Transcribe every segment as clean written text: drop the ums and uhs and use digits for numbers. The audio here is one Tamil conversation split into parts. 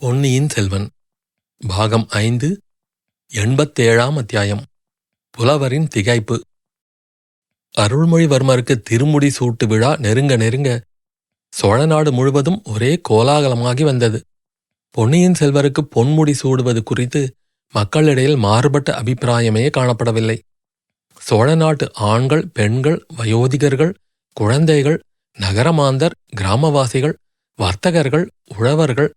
பொன்னியின் செல்வன் பாகம் 5 87ஆம் அத்தியாயம். புலவரின் திகைப்பு. அருள்மொழிவர்மருக்கு திருமுடி சூட்டு விழா நெருங்க நெருங்க சோழநாடு முழுவதும் ஒரே கோலாகலமாகி வந்தது. பொன்னியின் செல்வருக்கு பொன்முடி சூடுவது குறித்து மக்களிடையில் மாறுபட்ட அபிப்பிராயமே காணப்படவில்லை. சோழ நாட்டு ஆண்கள், பெண்கள், வயோதிகர்கள், குழந்தைகள், நகரமாந்தர், கிராமவாசிகள், வர்த்தகர்கள், உழவர்கள்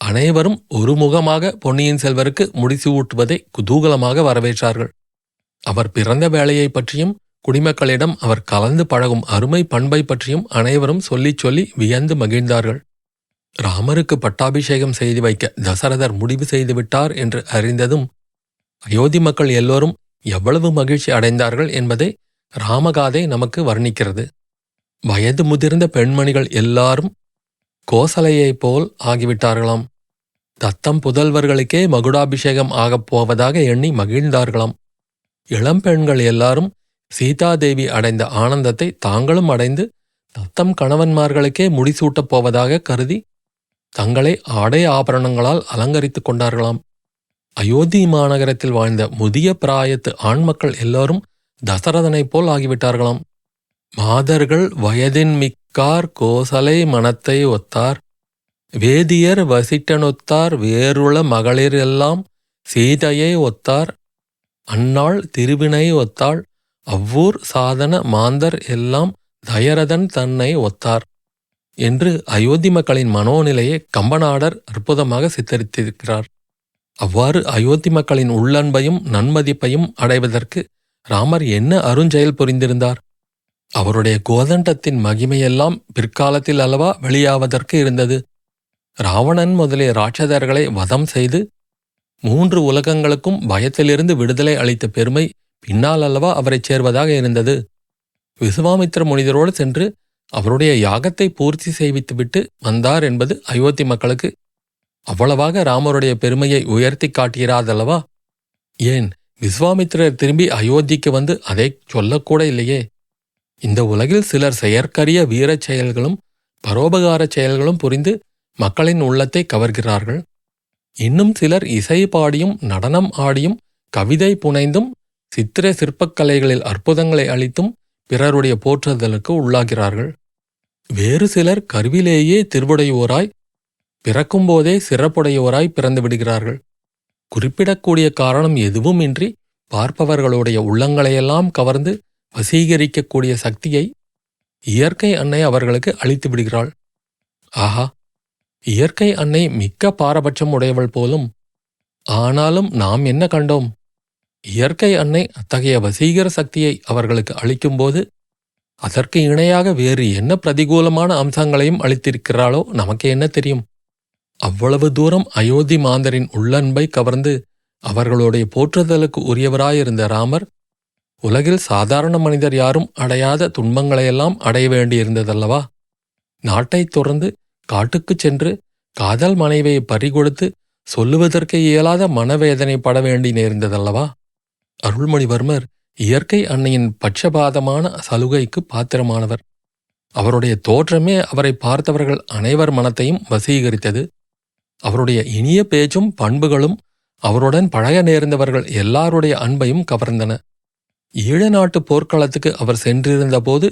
அனைவரும் ஒருமுகமாக பொன்னியின் செல்வருக்கு முடிசூட்டுவதை குதூகலமாக வரவேற்றார்கள். அவர் பிறந்த வேளையை பற்றியும் குடிமக்களிடம் அவர் கலந்து பழகும் அருமை பண்பை பற்றியும் அனைவரும் சொல்லிச் சொல்லி வியந்து மகிழ்ந்தார்கள். ராமருக்கு பட்டாபிஷேகம் செய்து வைக்க தசரதர் முடிவு செய்துவிட்டார் என்று அறிந்ததும் அயோத்தி மக்கள் எல்லோரும் எவ்வளவு மகிழ்ச்சி அடைந்தார்கள் என்பதை ராமகாதை நமக்கு வர்ணிக்கிறது. வயது முதிர்ந்த பெண்மணிகள் எல்லாரும் கோசலையைப் போல் ஆகிவிட்டார்களாம். தத்தம் புதல்வர்களுக்கே மகுடாபிஷேகம் ஆகப் போவதாக எண்ணி மகிழ்ந்தார்களாம். இளம்பெண்கள் எல்லாரும் சீதாதேவி அடைந்த ஆனந்தத்தை தாங்களும் அடைந்து தத்தம் கணவன்மார்களுக்கே முடிசூட்டப் போவதாக கருதி தங்களை ஆடை ஆபரணங்களால் அலங்கரித்துக் கொண்டார்களாம். அயோத்தி மாநகரத்தில் வாழ்ந்த முதிய பிராயத்து ஆண்மக்கள் எல்லோரும் தசரதனைப் போல் ஆகிவிட்டார்களாம். மாதர்கள் வயதின் மிக்கார் கோசலை மனத்தை ஒத்தார், வேதியர் வசிட்டனொத்தார், வேறுள மகளிர் எல்லாம் சீதையை ஒத்தார், அந்நாள் திருவினை ஒத்தாள், அவ்வூர் சாதன மாந்தர் எல்லாம் தயரதன் தன்னை ஒத்தார் என்று அயோத்தி மக்களின் மனோநிலையை கம்பநாடர் அற்புதமாக சித்தரித்திருக்கிறார். அவ்வாறு அயோத்தி மக்களின் உள்ளன்பையும் நன்மதிப்பையும் அடைவதற்கு ராமர் என்ன அருஞ்செயல் புரிந்திருந்தார்? அவருடைய கோதண்டத்தின் மகிமையெல்லாம் பிற்காலத்தில் அல்லவா வெளியாவதற்கு இருந்தது. ராவணன் முதலிய ராட்சதர்களை வதம் செய்து 3 உலகங்களுக்கும் பயத்திலிருந்து விடுதலை அளித்த பெருமை பின்னால் அல்லவா அவரைச் சேர்வதாக இருந்தது. விசுவாமித்திர முனிதரோடு சென்று அவருடைய யாகத்தை பூர்த்தி செய்வித்துவிட்டு வந்தார் என்பது அயோத்தி மக்களுக்கு அவ்வளவாக ராமருடைய பெருமையை உயர்த்தி காட்டுகிறாதல்லவா? ஏன், விஸ்வாமித்திரர் திரும்பி அயோத்திக்கு வந்து அதை சொல்லக்கூட இல்லையே. இந்த உலகில் சிலர் செயற்கரிய வீரச் செயல்களும் பரோபகாரச் செயல்களும் புரிந்து மக்களின் உள்ளத்தை கவர்கிறார்கள். இன்னும் சிலர் இசை பாடியும் நடனம் ஆடியும் கவிதை புனைந்தும் சித்திர சிற்பக்கலைகளில் அற்புதங்களை அளித்தும் பிறருடைய போற்றுதலுக்கு உள்ளாகிறார்கள். வேறு சிலர் கருவிலேயே திருவுடையோராய், பிறக்கும்போதே சிறப்புடையோராய் பிறந்து விடுகிறார்கள். குறிப்பிடக்கூடிய காரணம் எதுவும் இன்றி பார்ப்பவர்களுடைய உள்ளங்களையெல்லாம் கவர்ந்து வசீகரிக்கக்கூடிய சக்தியை இயற்கை அன்னை அவர்களுக்கு அளித்து விடுகிறாள். ஆஹா, இயற்கை அன்னை மிக்க பாரபட்சம் உடையவள் போலும். ஆனாலும் நாம் என்ன கண்டோம்? இயற்கை அன்னை அத்தகைய வசீகர சக்தியை அவர்களுக்கு அளிக்கும்போது அதற்கு இணையாக வேறு என்ன பிரதிகூலமான அம்சங்களையும் அளித்திருக்கிறாளோ நமக்கு என்ன தெரியும்? அவ்வளவு தூரம் அயோத்தி மாந்தரின் உள்ளன்பை கவர்ந்து அவர்களுடைய போற்றுதலுக்கு உரியவராயிருந்த ராமர் உலகில் சாதாரண மனிதர் யாரும் அடையாத துன்பங்களையெல்லாம் அடைய வேண்டியிருந்ததல்லவா? நாட்டைத் துறந்து காட்டுக்குச் சென்று காதல் மனைவியை பறிகொடுத்து சொல்லுவதற்கு இயலாத மனவேதனை பட வேண்டி நேர்ந்ததல்லவா? அருள்மொழிவர்மர் இயற்கை அன்னையின் பட்சபாதமான சலுகைக்கு பாத்திரமானவர். அவருடைய தோற்றமே அவரை பார்த்தவர்கள் அனைவர் மனத்தையும் வசீகரித்தது. அவருடைய இனிய பேச்சும் பண்புகளும் அவருடன் பழக நேர்ந்தவர்கள் எல்லாருடைய அன்பையும் கவர்ந்தன. ஈழ நாட்டு போர்க்களத்துக்கு அவர் சென்றிருந்தபோது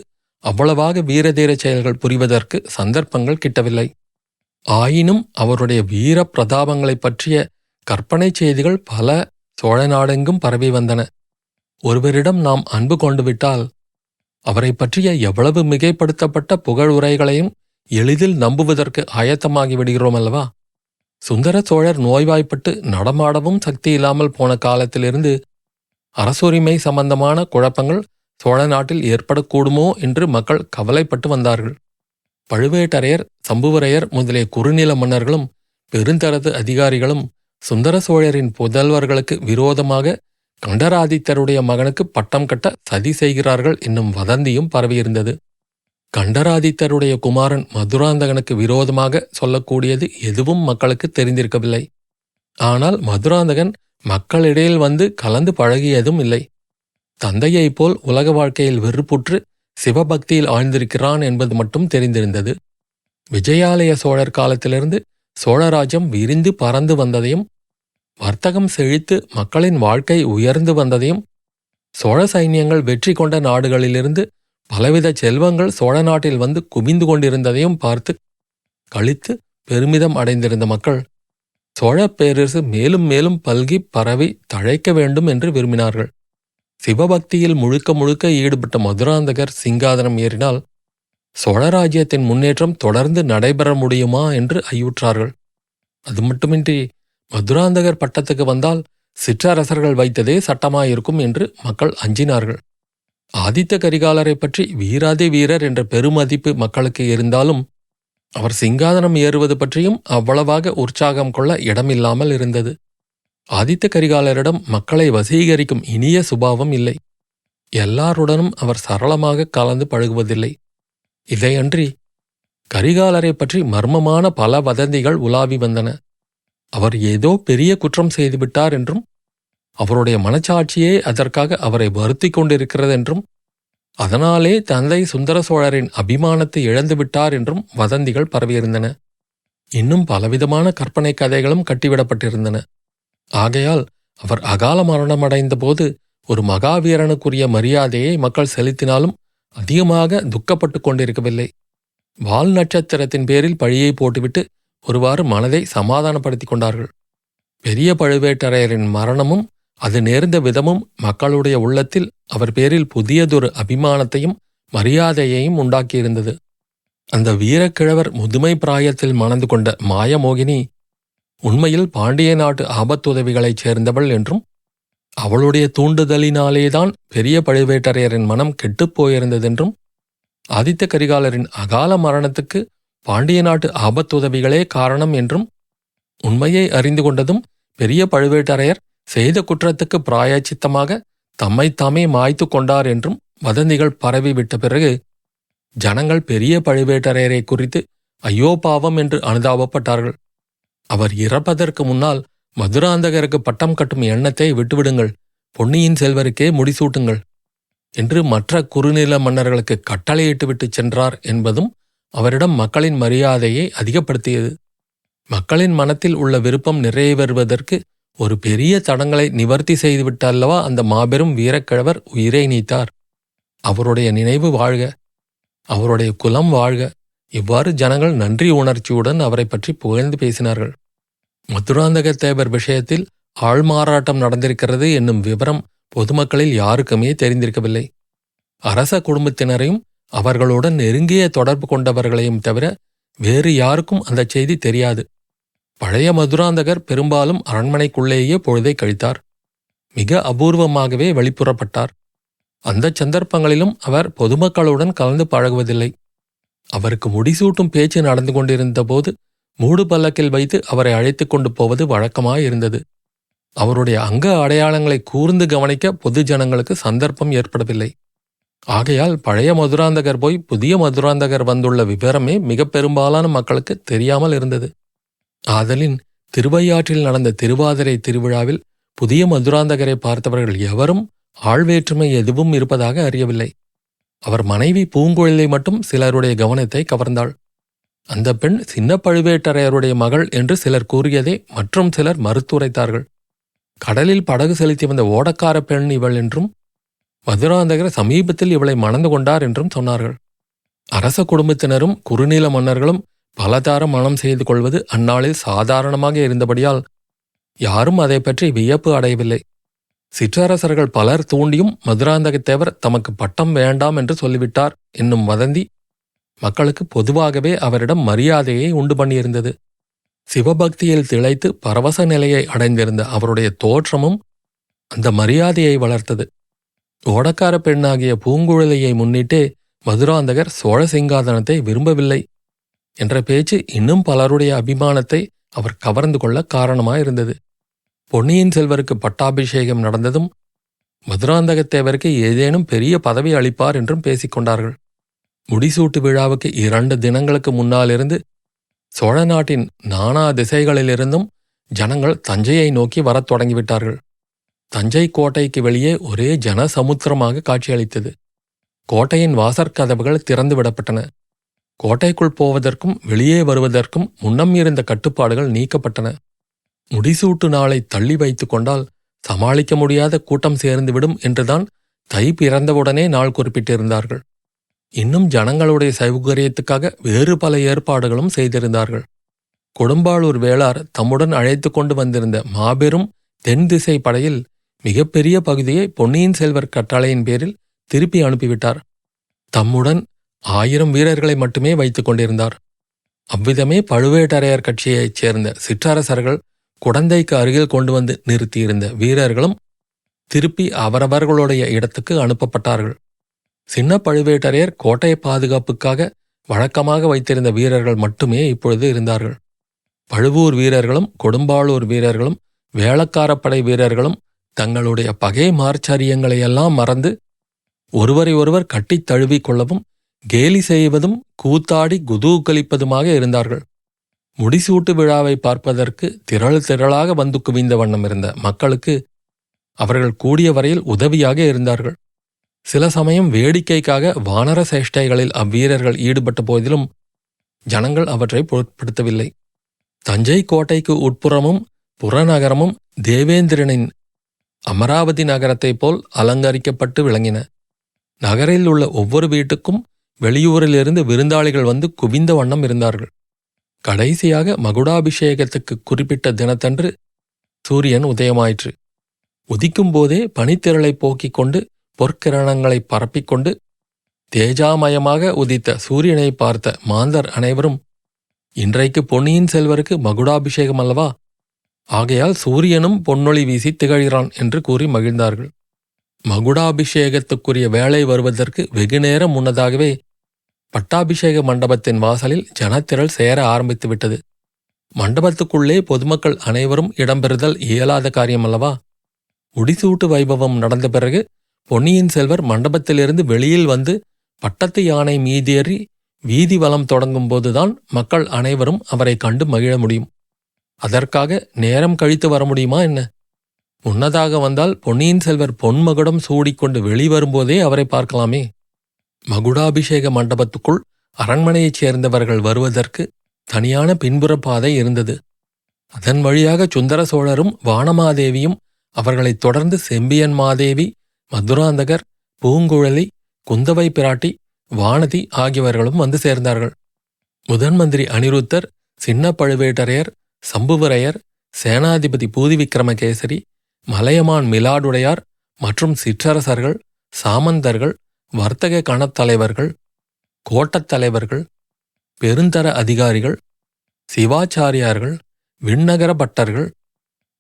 அவ்வளவாக வீரதீரச் செயல்கள் புரிவதற்கு சந்தர்ப்பங்கள் கிட்டவில்லை. ஆயினும் அவருடைய வீர பிரதாபங்களைப் பற்றிய கற்பனை செய்திகள் பல சோழ நாடெங்கும் பரவி வந்தன. ஒருவரிடம் நாம் அன்பு கொண்டுவிட்டால் அவரை பற்றிய எவ்வளவு மிகைப்படுத்தப்பட்ட புகழுரைகளையும் எளிதில் நம்புவதற்கு ஆயத்தமாகி விடுகிறோம் அல்லவா? சுந்தர சோழர் நோய்வாய்ப்பட்டு நடமாடவும் சக்தி இல்லாமல் போன காலத்திலிருந்து அரசுரிமை சம்பந்தமான குழப்பங்கள் சோழ நாட்டில் ஏற்படக்கூடுமோ என்று மக்கள் கவலைப்பட்டு வந்தார்கள். பழுவேட்டரையர், சம்புவரையர் முதலிய குறுநில மன்னர்களும் பெருந்தரது அதிகாரிகளும் சுந்தர சோழரின் புதல்வர்களுக்கு விரோதமாக கண்டராதித்தருடைய மகனுக்கு பட்டம் கட்ட சதி செய்கிறார்கள் என்னும் வதந்தியும் பரவியிருந்தது. கண்டராதித்தருடைய குமாரன் மதுராந்தகனுக்கு விரோதமாக சொல்லக்கூடியது எதுவும் மக்களுக்கு தெரிந்திருக்கவில்லை. ஆனால் மதுராந்தகன் மக்களிடையில் வந்து கலந்து பழகியதும் இல்லை. தந்தையைப் போல் உலக வாழ்க்கையில் வெறுப்புற்று சிவபக்தியில் ஆழ்ந்திருக்கிறான் என்பது மட்டும் தெரிந்திருந்தது. விஜயாலய சோழர் காலத்திலிருந்து சோழராஜ்யம் விரிந்து பறந்து வந்ததையும், வர்த்தகம் செழித்து மக்களின் வாழ்க்கை உயர்ந்து வந்ததையும், சோழ சைன்யங்கள் வெற்றி கொண்ட நாடுகளிலிருந்து பலவித செல்வங்கள் சோழ நாட்டில் வந்து குவிந்து கொண்டிருந்ததையும் பார்த்து களித்து பெருமிதம் அடைந்திருந்த மக்கள் சோழப் பேரரசு மேலும் மேலும் பல்கி பரவி தழைக்க வேண்டும் என்று விரும்பினார்கள். சிவபக்தியில் முழுக்க முழுக்க ஈடுபட்ட மதுராந்தகர் சிங்காதனம் ஏறினால் சோழராஜ்யத்தின் முன்னேற்றம் தொடர்ந்து நடைபெற முடியுமா என்று ஐயுற்றார்கள். அது மட்டுமின்றி மதுராந்தகர் பட்டத்துக்கு வந்தால் சிற்றரசர்கள் வைத்ததே சட்டமாயிருக்கும் என்று மக்கள் அஞ்சினார்கள். ஆதித்த கரிகாலரை பற்றி வீராதி வீரர் என்ற பெருமதிப்பு மக்களுக்கு இருந்தாலும் அவர் சிங்காதனம் ஏறுவது பற்றியும் அவ்வளவாக உற்சாகம் கொள்ள இடமில்லாமல் இருந்தது. ஆதித்த கரிகாலரிடம் மக்களை வசீகரிக்கும் இனிய சுபாவம் இல்லை. எல்லாருடனும் அவர் சரளமாக கலந்து பழகுவதில்லை. இதையன்றி கரிகாலரை பற்றி மர்மமான பல வதந்திகள் உலாவி வந்தன. அவர் ஏதோ பெரிய குற்றம் செய்துவிட்டார் என்றும், அவருடைய மனச்சாட்சியே அதற்காக அவரை வருத்திக் கொண்டிருக்கிறதென்றும், அதனாலே தந்தை சுந்தர சோழரின் அபிமானத்தை இழந்துவிட்டார் என்றும் வதந்திகள் பரவியிருந்தன. இன்னும் பலவிதமான கற்பனை கதைகளும் கட்டிவிடப்பட்டிருந்தன. ஆகையால் அவர் அகால மரணமடைந்த போது ஒரு மகாவீரனுக்குரிய மரியாதையை மக்கள் செலுத்தினாலும் அதிகமாக துக்கப்பட்டு கொண்டிருக்கவில்லை. வால் நட்சத்திரத்தின் பேரில் பழியை போட்டுவிட்டு ஒருவாறு மனதை சமாதானப்படுத்திக் கொண்டார்கள். பெரிய பழுவேட்டரையரின் மரணமும் அது நேர்ந்த விதமும் மக்களுடைய உள்ளத்தில் அவர் பேரில் புதியதொரு அபிமானத்தையும் மரியாதையையும் உண்டாக்கியிருந்தது. அந்த வீரக்கிழவர் முதுமை பிராயத்தில் மணந்து கொண்ட மாயமோகினி உண்மையில் பாண்டிய நாட்டு ஆபத்துதவிகளைச் சேர்ந்தவள் என்றும், அவளுடைய தூண்டுதலினாலேதான் பெரிய பழுவேட்டரையரின் மனம் கெட்டுப்போயிருந்ததென்றும், ஆதித்த கரிகாலரின் அகால மரணத்துக்கு பாண்டிய நாட்டு ஆபத்துதவிகளே காரணம் என்றும் உண்மையை அறிந்து கொண்டதும் பெரிய பழுவேட்டரையர் செய்த குற்றத்துக்கு பிராயச்சித்தமாக தம்மைத்தாமே மாய்த்து கொண்டார் என்றும் வதந்திகள் பரவிவிட்ட பிறகு ஜனங்கள் பெரிய பழுவேட்டரையரை குறித்து ஐயோ பாவம் என்று அனுதாபப்பட்டார்கள். அவர் இறப்பதற்கு முன்னால் மதுராந்தகருக்கு பட்டம் கட்டும் எண்ணத்தை விட்டுவிடுங்கள், பொன்னியின் செல்வருக்கே முடிசூட்டுங்கள் என்று மற்ற குறுநில மன்னர்களுக்கு கட்டளையிட்டுவிட்டுச் சென்றார் என்பதும் அவரிடம் மக்களின் மரியாதையை அதிகப்படுத்தியது. மக்களின் மனத்தில் உள்ள விருப்பம் நிறைவேறுவதற்கு ஒரு பெரிய தடங்களை நிவர்த்தி செய்துவிட்டல்லவா அந்த மாபெரும் வீரக்கிழவர் உயிரை நீத்தார். அவருடைய நினைவு வாழ்க, அவருடைய குலம் வாழ்க. இவ்வாறு ஜனங்கள் நன்றி உணர்ச்சியுடன் அவரை பற்றி புகழ்ந்து பேசினார்கள். மதுராந்தக தேவர் விஷயத்தில் ஆள்மாறாட்டம் நடந்திருக்கிறது என்னும் விவரம் பொதுமக்களில் யாருக்குமே தெரிந்திருக்கவில்லை. அரச குடும்பத்தினரையும் அவர்களுடன் நெருங்கிய தொடர்பு கொண்டவர்களையும் தவிர வேறு யாருக்கும் அந்த செய்தி தெரியாது. பழைய மதுராந்தகர் பெரும்பாலும் அரண்மனைக்குள்ளேயே பொழுதை கழித்தார். மிக அபூர்வமாகவே வெளிப்புறப்பட்டார். அந்த சந்தர்ப்பங்களிலும் அவர் பொதுமக்களுடன் கலந்து பழகுவதில்லை. அவருக்கு முடிசூட்டும் பேச்சு நடந்து கொண்டிருந்த போது மூடு பல்லக்கில் வைத்து அவரை அழைத்து கொண்டு போவது வழக்கமாயிருந்தது. அவருடைய அங்க அடையாளங்களை கூர்ந்து கவனிக்க பொது ஜனங்களுக்கு சந்தர்ப்பம் ஏற்படவில்லை. ஆகையால் பழைய மதுராந்தகர் போய் புதிய மதுராந்தகர் வந்துள்ள விவரமே மிக பெரும்பாலான மக்களுக்கு தெரியாமல் இருந்தது. ஆதலின் திருவையாற்றில் நடந்த திருவாதிரை திருவிழாவில் புதிய மதுராந்தகரை பார்த்தவர்கள் எவரும் ஆள்வேற்றுமை எதுவும் இருப்பதாக அறியவில்லை. அவர் மனைவி பூங்குழலி மட்டும் சிலருடைய கவனத்தை கவர்ந்தாள். அந்த பெண் சின்ன பழுவேட்டரையருடைய மகள் என்று சிலர் கூறியதை மற்றும் சிலர் மறுத்துரைத்தார்கள். கடலில் படகு செலுத்தி வந்த ஓடக்கார பெண் இவள் என்றும், மதுராந்தகர் சமீபத்தில் இவளை மணந்து கொண்டார் என்றும் சொன்னார்கள். அரச குடும்பத்தினரும் குறுநில மன்னர்களும் பலதார மணம் செய்து கொள்வது அந்நாளில் சாதாரணமாக இருந்தபடியால் யாரும் அதை பற்றி வியப்பு அடையவில்லை. சிற்றரசர்கள் பலர் தூண்டியும் மதுராந்தகத்தேவர் தமக்கு பட்டம் வேண்டாம் என்று சொல்லிவிட்டார் என்னும் வதந்தி மக்களுக்கு பொதுவாகவே அவரிடம் மரியாதையை உண்டு பண்ணியிருந்தது. சிவபக்தியில் திளைத்து பரவச நிலையை அடைந்திருந்த அவருடைய தோற்றமும் அந்த மரியாதையை வளர்த்தது. ஓடக்கார பெண்ணாகிய பூங்குழலியை முன்னிட்டே மதுராந்தகர் சோழ சிங்காதனத்தை விரும்பவில்லை என்ற பேச்சு இன்னும் பலருடைய அபிமானத்தை அவர் கவர்ந்து கொள்ள காரணமாயிருந்தது. பொன்னியின் செல்வருக்கு பட்டாபிஷேகம் நடந்ததும் மதுராந்தகத்தேவருக்கு ஏதேனும் பெரிய பதவி அளிப்பார் என்றும் பேசிக்கொண்டார்கள். முடிசூட்டு விழாவுக்கு 2 தினங்களுக்கு முன்னாலிருந்து சோழ நாட்டின் நானா திசைகளிலிருந்தும் ஜனங்கள் தஞ்சையை நோக்கி வரத் தொடங்கிவிட்டார்கள். தஞ்சை கோட்டைக்கு வெளியே ஒரே ஜன சமுத்திரமாக காட்சியளித்தது. கோட்டையின் வாசற்கதவுகள் திறந்து விடப்பட்டன. கோட்டைக்குள் போவதற்கும் வெளியே வருவதற்கும் முன்னம் இருந்த கட்டுப்பாடுகள் நீக்கப்பட்டன. முடிசூட்டு நாளை தள்ளி வைத்து கொண்டால் சமாளிக்க முடியாத கூட்டம் சேர்ந்துவிடும் என்றுதான் தை பிறந்தவுடனே நாள் குறிப்பிட்டிருந்தார்கள். இன்னும் ஜனங்களுடைய சௌகரியத்துக்காக வேறு பல ஏற்பாடுகளும் செய்திருந்தார்கள். கொடும்பாளூர் வேளார் தம்முடன் அழைத்து கொண்டு வந்திருந்த மாபெரும் தென் திசை படையில் மிகப்பெரிய பகுதியை பொன்னியின் செல்வர் கட்டளையின் பேரில் திருப்பி அனுப்பிவிட்டார். தம்முடன் 1000 வீரர்களை மட்டுமே வைத்துக் கொண்டிருந்தார். அவ்விதமே பழுவேட்டரையர் கட்சியைச் சேர்ந்த சிற்றரசர்கள் குடந்தைக்கு அருகில் கொண்டு வந்து நிறுத்தியிருந்த வீரர்களும் திருப்பி அவரவர்களுடைய இடத்துக்கு அனுப்பப்பட்டார்கள். சின்ன பழுவேட்டரையர் கோட்டை பாதுகாப்புக்காக வழக்கமாக வைத்திருந்த வீரர்கள் மட்டுமே இப்பொழுது இருந்தார்கள். பழுவூர் வீரர்களும் கொடும்பாளூர் வீரர்களும் வேளக்காரப்படை வீரர்களும் தங்களுடைய பகை மார்ச்சரியங்களையெல்லாம் மறந்து ஒருவரை ஒருவர் கட்டித் தழுவிக் கொள்ளவும் கேலி செய்வதும் கூத்தாடி குதூகலிப்பதுமாக இருந்தார்கள். முடிசூட்டு விழாவை பார்ப்பதற்கு திரளாக வந்து குவிந்த வண்ணம் இருந்த மக்களுக்கு அவர்கள் கூடிய வரையில் உதவியாக இருந்தார்கள். சில சமயம் வேடிக்கைக்காக வானர சேஷ்டைகளில் அவ்வீரர்கள் ஈடுபட்ட போதிலும் ஜனங்கள் அவற்றை பொருட்படுத்தவில்லை. தஞ்சை கோட்டைக்கு உட்புறமும் புறநகரமும் தேவேந்திரனின் அமராவதி நகரத்தைப் போல் அலங்கரிக்கப்பட்டு விளங்கின. நகரில் உள்ள ஒவ்வொரு வீட்டுக்கும் வெளியூரிலிருந்து விருந்தாளிகள் வந்து குவிந்த வண்ணம் இருந்தார்கள். கடைசியாக மகுடாபிஷேகத்துக்கு குறிப்பிட்ட தினத்தன்று சூரியன் உதயமாயிற்று. உதிக்கும்போதே பனித்திரளை போக்கிக் கொண்டு பொற்கிரணங்களை பரப்பிக்கொண்டு தேஜாமயமாக உதித்த சூரியனை பார்த்த மாந்தர் அனைவரும், இன்றைக்கு பொன்னியின் செல்வருக்கு மகுடாபிஷேகம் அல்லவா, ஆகையால் சூரியனும் பொன்னொளி வீசி திகழ்கிறான் என்று கூறி மகிழ்ந்தார்கள். மகுடாபிஷேகத்துக்குரிய வேளை வருவதற்கு வெகுநேரம் முன்னதாகவே பட்டாபிஷேக மண்டபத்தின் வாசலில் ஜனத்திரள் சேர ஆரம்பித்துவிட்டது. மண்டபத்துக்குள்ளே பொதுமக்கள் அனைவரும் இடம்பெறுதல் இயலாத காரியமல்லவா. முடிசூட்டு வைபவம் நடந்த பிறகு பொன்னியின் செல்வர் மண்டபத்திலிருந்து வெளியில் வந்து பட்டத்து யானை மீதேறி வீதி வலம் தொடங்கும் போதுதான் மக்கள் அனைவரும் அவரை கண்டு மகிழ முடியும். அதற்காக நேரம் கழித்து வர முடியுமா என்ன? முன்னதாக வந்தால் பொன்னியின் செல்வர் பொன்மகுடம் சூடிக்கொண்டு வெளிவரும்போதே அவரை பார்க்கலாமே. மகுடாபிஷேக மண்டபத்துக்குள் அரண்மனையைச் சேர்ந்தவர்கள் வருவதற்கு தனியான பின்புற பாதை இருந்தது. அதன் வழியாக சுந்தர சோழரும் வானமாதேவியும் அவர்களைத் தொடர்ந்து செம்பியன் மாதேவி, மதுராந்தகர், பூங்குழலி, குந்தவை பிராட்டி, வானதி ஆகியவர்களும் வந்து சேர்ந்தார்கள். முதன் மந்திரி அனிருத்தர், சின்ன பழுவேட்டரையர், சம்புவரையர், சேனாதிபதி பூதி விக்ரமகேசரி, மலையமான் மிலாடுடையார் மற்றும் சிற்றரசர்கள், சாமந்தர்கள், வர்த்தக கணத்தலைவர்கள், கோட்டத் தலைவர்கள், பெருந்தர அதிகாரிகள், சிவாச்சாரியார்கள், விண்ணகர பட்டர்கள்,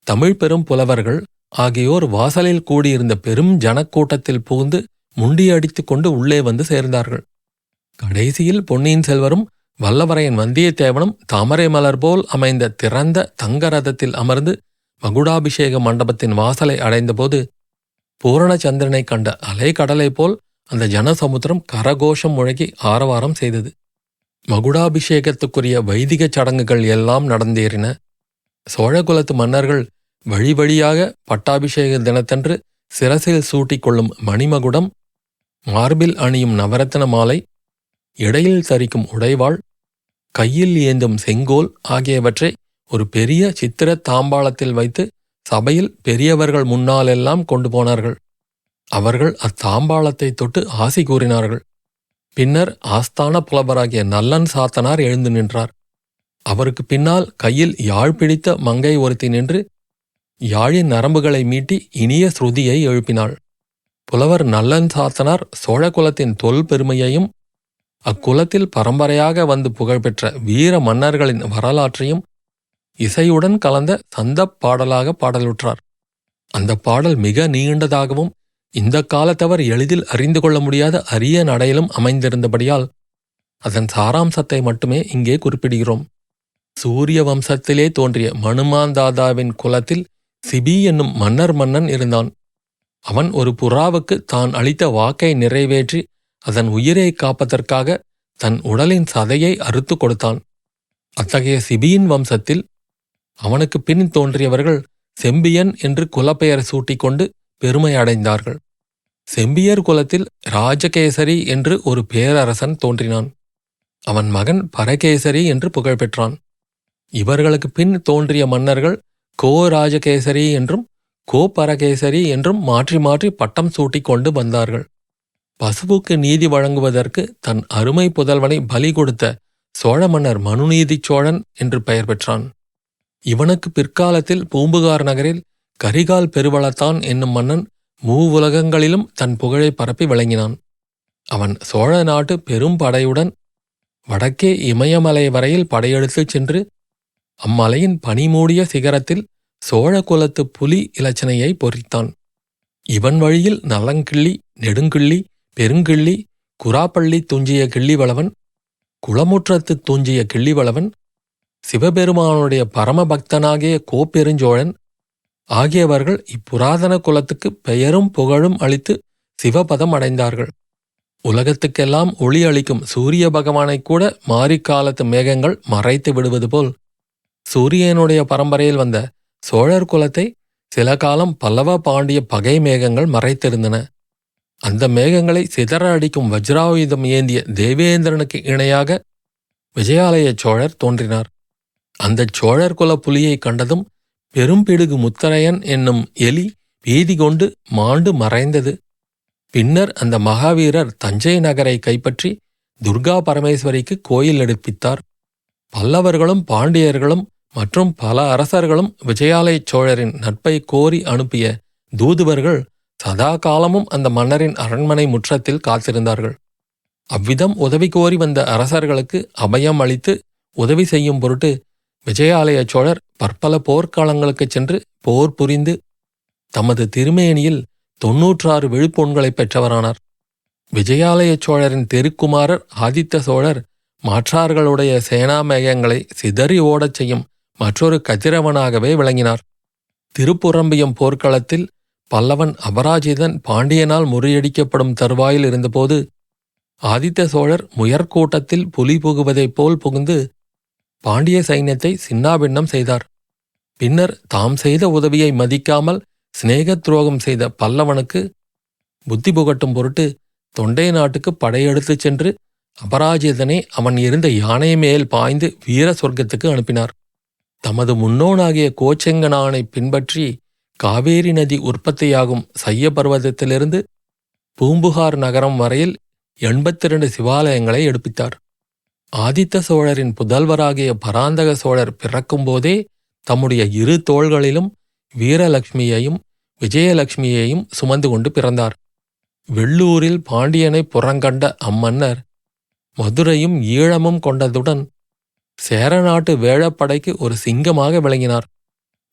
தமிழ் பெரும் புலவர்கள் ஆகியோர் வாசலில் கூடியிருந்த பெரும் ஜனக்கூட்டத்தில் புகுந்து முண்டியடித்துக் கொண்டு உள்ளே வந்து சேர்ந்தார்கள். கடைசியில் பொன்னியின் செல்வரும் வல்லவரையன் வந்தியத்தேவனும் தாமரை மலர் போல் அமைந்த திறந்த தங்க ரதத்தில் அமர்ந்து மகுடாபிஷேக மண்டபத்தின் வாசலை அடைந்தபோது பூரணச்சந்திரனை கண்ட அலைக்கடலை போல் அந்த ஜனசமுத்திரம் கரகோஷம் முழங்கி ஆரவாரம் செய்தது. மகுடாபிஷேகத்துக்குரிய வைதிகச் சடங்குகள் எல்லாம் நடந்தேறின. சோழகுலத்து மன்னர்கள் வழி வழியாக பட்டாபிஷேக தினத்தன்று சிரசில் சூட்டிக்கொள்ளும் மணிமகுடம், மார்பில் அணியும் நவரத்ன மாலை, இடையில் தரிக்கும் உடைவாள், கையில் ஏந்தும் செங்கோல் ஆகியவற்றை ஒரு பெரிய சித்திர தாம்பாளத்தில் வைத்து சபையில் பெரியவர்கள் முன்னாலெல்லாம் கொண்டு போனார்கள். அவர்கள் அத்தாம்பாளத்தை தொட்டு ஆசி கூறினார்கள். பின்னர் ஆஸ்தான புலவராகிய நல்லன் சாத்தனார் எழுந்து நின்றார். அவருக்கு பின்னால் கையில் யாழ் பிடித்த மங்கை ஒருத்தி நின்று யாழின் நரம்புகளை மீட்டி இனிய ஸ்ருதியை எழுப்பினாள். புலவர் நல்லன் சாத்தனார் சோழகுலத்தின் தொல் பெருமையையும் அக்குலத்தில் பரம்பரையாக வந்து புகழ்பெற்ற வீர மன்னர்களின் வரலாற்றையும் இசையுடன் கலந்த சந்தப் பாடலாக பாடலுற்றார். அந்த பாடல் மிக நீண்டதாகவும் இந்த காலத்தவர் எளிதில் அறிந்து கொள்ள முடியாத அரிய நடையிலும் அமைந்திருந்தபடியால் அதன் சாராம்சத்தை மட்டுமே இங்கே குறிப்பிடுகிறோம். சூரிய வம்சத்திலே தோன்றிய மனுமாந்தாதாவின் குலத்தில் சிபி என்னும் மன்னன் இருந்தான். அவன் ஒரு புறாவுக்கு தான் அளித்த வாக்கை நிறைவேற்றி அதன் உயிரை காப்பதற்காக தன் உடலின் சதையை அறுத்து கொடுத்தான். அத்தகைய சிபியின் வம்சத்தில் அவனுக்கு பின் தோன்றியவர்கள் செம்பியன் என்று குலப்பெயர் சூட்டிக்கொண்டு பெருமை அடைந்தார்கள். செம்பியர் குலத்தில் ராஜகேசரி என்று ஒரு பேரரசன் தோன்றினான். அவன் மகன் பரகேசரி என்று புகழ் பெற்றான். இவர்களுக்கு பின் தோன்றிய மன்னர்கள் கோ ராஜகேசரி என்றும் கோ பரகேசரி என்றும் மாற்றி மாற்றி பட்டம் சூட்டிக் கொண்டு வந்தார்கள். பசுவுக்கு நீதி வழங்குவதற்கு தன் அருமை புதல்வனை பலி கொடுத்த சோழ மன்னர் மனுநீதிச் சோழன் என்று பெயர் பெற்றான். இவனுக்கு பிற்காலத்தில் பூம்புகார் நகரில் கரிகால் பெருவளத்தான் என்னும் மன்னன் மூவுலகங்களிலும் தன் புகழை பரப்பி விளங்கினான். அவன் சோழ நாட்டு பெரும் படையுடன் வடக்கே இமயமலை வரையில் படையெடுத்துச் சென்று அம்மலையின் பனிமூடிய சிகரத்தில் சோழ குலத்து புலி இலச்சினையை பொறித்தான். இவன் வழியில் நலங்கிள்ளி, நெடுங்கிள்ளி, பெருங்கிள்ளி, குராப்பள்ளி துஞ்சிய கிள்ளிவளவன், குளமுற்றத்து துஞ்சிய கிள்ளிவளவன், சிவபெருமானுடைய பரமபக்தனாகிய கோப்பெருஞ்சோழன் ஆகியவர்கள் இப்புராதன குலத்துக்கு பெயரும் புகழும் அளித்து சிவபதம் அடைந்தார்கள். உலகத்துக்கெல்லாம் ஒளி அளிக்கும் சூரிய பகவானைக் கூட மாரிக்காலத்து மேகங்கள் மறைத்து விடுவது போல் சூரியனுடைய பரம்பரையில் வந்த சோழர் குலத்தை சில காலம் பல்லவ பாண்டிய பகை மேகங்கள் மறைத்திருந்தன. அந்த மேகங்களை சிதற அடிக்கும் வஜ்ராயுதம் ஏந்திய தேவேந்திரனுக்கு இணையாக விஜயாலய சோழர் தோன்றினார். அந்தச் சோழர் குல புலியை கண்டதும் பெரும்பிடுகு முத்தரையன் என்னும் எலி பீதி கொண்டு மாண்டு மறைந்தது. பின்னர் அந்த மகாவீரர் தஞ்சை நகரை கைப்பற்றி துர்கா பரமேஸ்வரிக்கு கோயில் எடுப்பித்தார். பல்லவர்களும் பாண்டியர்களும் மற்றும் பல அரசர்களும் விஜயாலய சோழரின் நட்பை கோரி அனுப்பிய தூதுவர்கள் சதா காலமும் அந்த மன்னரின் அரண்மனை முற்றத்தில் காத்திருந்தார்கள். அவ்விதம் உதவி கோரி வந்த அரசர்களுக்கு அபயம் அளித்து உதவி செய்யும் பொருட்டு விஜயாலய சோழர் பற்பல போர்க்காலங்களுக்குச் சென்று போர் புரிந்து தமது திருமேனியில் 96 விழுப்பொன்களைப் பெற்றவரானார். விஜயாலய சோழரின் தெருக்குமாரர் ஆதித்த சோழர் மாற்றார்களுடைய சேனாமேகங்களை சிதறி ஓடச் செய்யும் மற்றொரு கதிரவனாகவே விளங்கினார். திருப்புறம்பியம் போர்க்களத்தில் பல்லவன் அபராஜிதன் பாண்டியனால் முறியடிக்கப்படும் தருவாயில் இருந்தபோது ஆதித்த சோழர் முயற்கூட்டத்தில் புலி புகுவதைப் போல் புகுந்து பாண்டிய சைன்யத்தை சின்னாபின்னம் செய்தார். பின்னர் தாம் செய்த உதவியை மதிக்காமல் சிநேக துரோகம் செய்த பல்லவனுக்கு புத்தி புகட்டும் பொருட்டு தொண்டை நாட்டுக்கு படையெடுத்துச் சென்று அபராஜிதனை அவன் இருந்த யானை மேல் பாய்ந்து வீர சொர்க்கத்துக்கு அனுப்பினார். தமது முன்னோனாகிய கோச்செங்கனானை பின்பற்றி காவேரி நதி உற்பத்தியாகும் சைய பர்வதத்திலிருந்து பூம்புகார் நகரம் வரையில் 82 சிவாலயங்களை எடுப்பித்தார். ஆதித்த சோழரின் புதல்வராகிய பராந்தக சோழர் பிறக்கும்போதே தம்முடைய இரு தோள்களிலும் வீரலட்சுமியையும் விஜயலட்சுமியையும் சுமந்து கொண்டு பிறந்தார். வெள்ளூரில் பாண்டியனை புறங்கண்ட அம்மன்னர் மதுரையும் ஈழமும் கொண்டதுடன் சேரநாட்டு வேழப்படைக்கு ஒரு சிங்கமாக விளங்கினார்.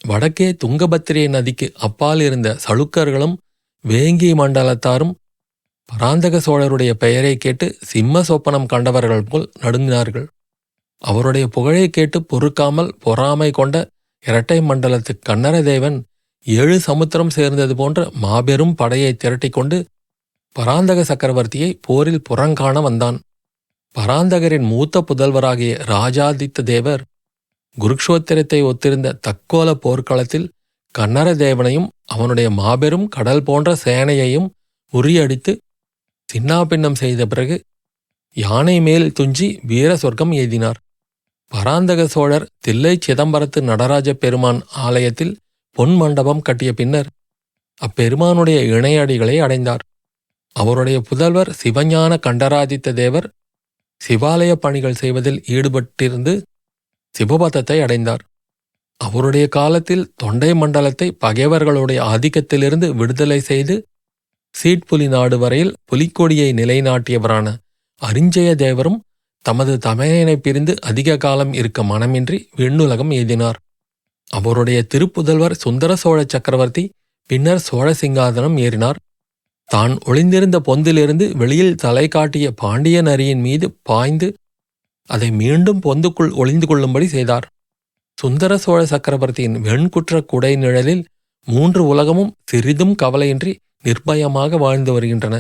வடக்கே துங்கபத்திரை நதிக்கு அப்பால் இருந்த சளுக்கர்களும் வேங்கி மண்டலத்தாரும் பராந்தக சோழருடைய பெயரை கேட்டு சிம்ம சொப்பனம் கண்டவர்கள் போல் நடுங்கினார்கள். அவருடைய புகழை கேட்டு பொறுக்காமல் பொறாமை கொண்ட இரட்டை மண்டலத்து கன்னரதேவன் 7 சமுத்திரம் சேர்ந்தது போன்ற மாபெரும் படையை திரட்டிக்கொண்டு பராந்தக சக்கரவர்த்தியை போரில் புறங்காண வந்தான். பராந்தகரின் மூத்த புதல்வராகிய ராஜாதித்த தேவர் குருக்ஷோத்திரத்தை ஒத்திருந்த தக்கோல போர்க்களத்தில் கன்னரதேவனையும் அவனுடைய மாபெரும் கடல் போன்ற சேனையையும் முறியடித்து சின்னாபின்னம் செய்த பிறகு யானை மேல் துஞ்சி வீர சொர்க்கம் எய்தினார். பராந்தக சோழர் தில்லை சிதம்பரத்து நடராஜ பெருமான் ஆலயத்தில் பொன் மண்டபம் கட்டிய பின்னர் அப்பெருமானுடைய இணையடிகளை அடைந்தார். அவருடைய புதல்வர் சிவஞான கண்டராதித்த தேவர் சிவாலய பணிகள் செய்வதில் ஈடுபட்டிருந்து சிவபதத்தை அடைந்தார். அவருடைய காலத்தில் தொண்டை மண்டலத்தை பகைவர்களுடைய ஆதிக்கத்திலிருந்து விடுதலை செய்து சீட்புலி நாடு வரையில் புலிக்கொடியை நிலைநாட்டியவரான அரிஞ்சய தேவரும் தமது தமையனை பிரிந்து அதிக காலம் இருக்க மனமின்றி விண்ணுலகம் எய்தினார். அவருடைய திருப்புதல்வர் சுந்தர சோழ சக்கரவர்த்தி பின்னர் சோழ சிங்காதனம் ஏறினார். தான் ஒளிந்திருந்த பொந்திலிருந்து வெளியில் தலை காட்டிய பாண்டிய நரியின் மீது பாய்ந்து அதை மீண்டும் பொந்துக்குள் ஒளிந்து கொள்ளும்படி செய்தார். சுந்தர சோழ சக்கரவர்த்தியின் வெண்குற்ற குடை நிழலில் 3 உலகமும் சிறிதும் கவலையின்றி நிர்பயமாக வாழ்ந்து வருகின்றன.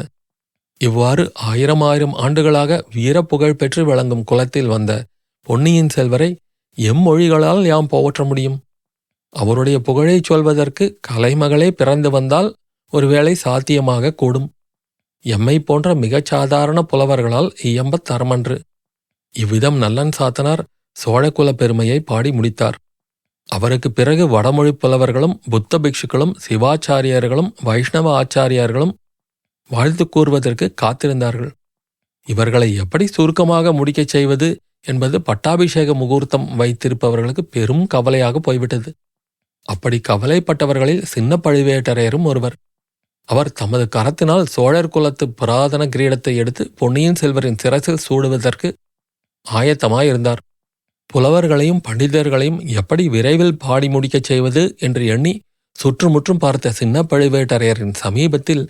இவ்வாறு 1000 ஆண்டுகளாக வீரப்புகழ் பெற்று விளங்கும் குலத்தில் வந்த பொன்னியின் செல்வரை எம்மொழிகளால் யாம் போற்ற முடியும்? அவருடைய புகழைச் சொல்வதற்கு கலைமகளே பிறந்து வந்தால் ஒருவேளை சாத்தியமாக கூடும். எம்மை போன்ற மிகச் சாதாரண புலவர்களால் இயம்பத் தரமன்று. இவ்விதம் நல்லன் சாத்தனார் சோழகுல பெருமையை பாடி முடித்தார். அவருக்கு பிறகு வடமொழி புலவர்களும் புத்த பிக்ஷுக்களும் சிவாச்சாரியர்களும் வைஷ்ணவ ஆச்சாரியார்களும் வாழ்த்து கூறுவதற்கு காத்திருந்தார்கள். இவர்களை எப்படி சுருக்கமாக முடிக்கச் செய்வது என்பது பட்டாபிஷேக முகூர்த்தம் வைத்திருப்பவர்களுக்கு பெரும் கவலையாக போய்விட்டது. அப்படி கவலைப்பட்டவர்களில் சின்ன பழுவேட்டரையரும் ஒருவர். அவர் தமது கரத்தினால் சோழர் குலத்து புராதன கிரீடத்தை எடுத்து பொன்னியின் செல்வரின் சிரசில் சூடுவதற்கு ஆயத்தமாயிருந்தார். புலவர்களையும் பண்டிதர்களையும் எப்படி விரைவில் பாடி முடிக்கச் செய்வது என்று எண்ணி சுற்றுமுற்றும் பார்த்த சின்ன பழுவேட்டரையரின் சமீபத்தில்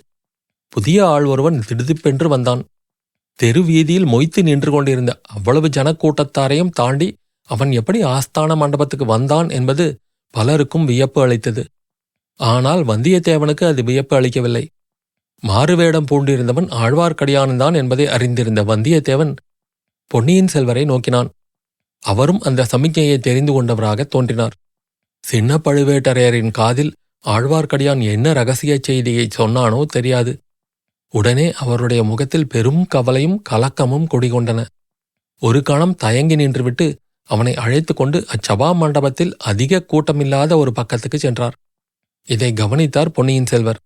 புதிய ஆள் ஒருவன் திடுதிப்பென்று வந்தான். தெரு வீதியில் மொய்த்து நின்று கொண்டிருந்த அவ்வளவு ஜனக்கூட்டத்தாரையும் தாண்டி அவன் எப்படி ஆஸ்தான மண்டபத்துக்கு வந்தான் என்பது பலருக்கும் வியப்பு அளித்தது. ஆனால் வந்தியத்தேவனுக்கு அது வியப்பு அளிக்கவில்லை. மாறுவேடம் பூண்டிருந்தவன் ஆழ்வார்க்கடியான்தான் என்பதை அறிந்திருந்த வந்தியத்தேவன் பொன்னியின் செல்வரை நோக்கினான். அவரும் அந்த சமிக்ஞையை தெரிந்து கொண்டவராக தோன்றினார். சின்ன பழுவேட்டரையரின் காதில் ஆழ்வார்க்கடியான் என்ன இரகசிய செய்தியை சொன்னானோ தெரியாது. உடனே அவருடைய முகத்தில் பெரும் கவலையும் கலக்கமும் குடிகொண்டன. ஒரு கணம் தயங்கி நின்றுவிட்டு அவனை அழைத்து கொண்டு அச்சபா மண்டபத்தில் அதிக கூட்டமில்லாத ஒரு பக்கத்துக்கு சென்றார். இதை கவனித்தார் பொன்னியின் செல்வர்.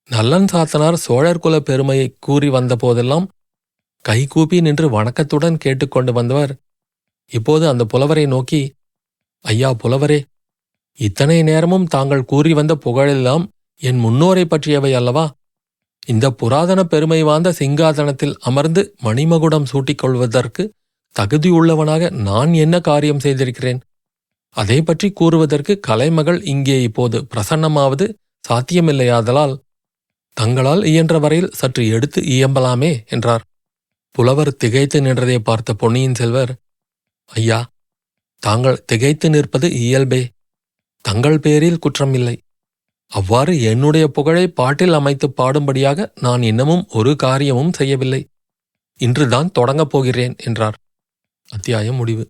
நல்லன் சாத்தனார் சோழர் குல பெருமையை கூறி வந்த போதெல்லாம் கைகூப்பி நின்று வணக்கத்துடன் கேட்டுக்கொண்டு வந்தவர் இப்போது அந்த புலவரை நோக்கி, ஐயா புலவரே, இத்தனை நேரமும் தாங்கள் கூறி வந்த புகழெல்லாம் என் முன்னோரை பற்றியவை அல்லவா? இந்த புராதன பெருமை வாய்ந்த சிங்காதனத்தில் அமர்ந்து மணிமகுடம் சூட்டிக்கொள்வதற்கு தகுதியுள்ளவனாக நான் என்ன காரியம் செய்திருக்கிறேன்? அதை பற்றி கூறுவதற்கு கலைமகள் இங்கே இப்போது பிரசன்னமாவது சாத்தியமில்லையாதலால் தங்களால் இயன்ற வரையில் சற்று எடுத்து இயம்பலாமே என்றார். புலவர் திகைத்து நின்றதை பார்த்த பொன்னியின் செல்வர், ஐயா, தாங்கள் திகைத்து நிற்பது இயல்பே. தங்கள் பேரில் குற்றமில்லை. அவ்வாறு என்னுடைய புகழை பாட்டில் அமைத்து பாடும்படியாக நான் இன்னமும் ஒரு காரியமும் செய்யவில்லை. இன்றுதான் தொடங்கப் போகிறேன் என்றார். அத்தியாயம் முடிவு.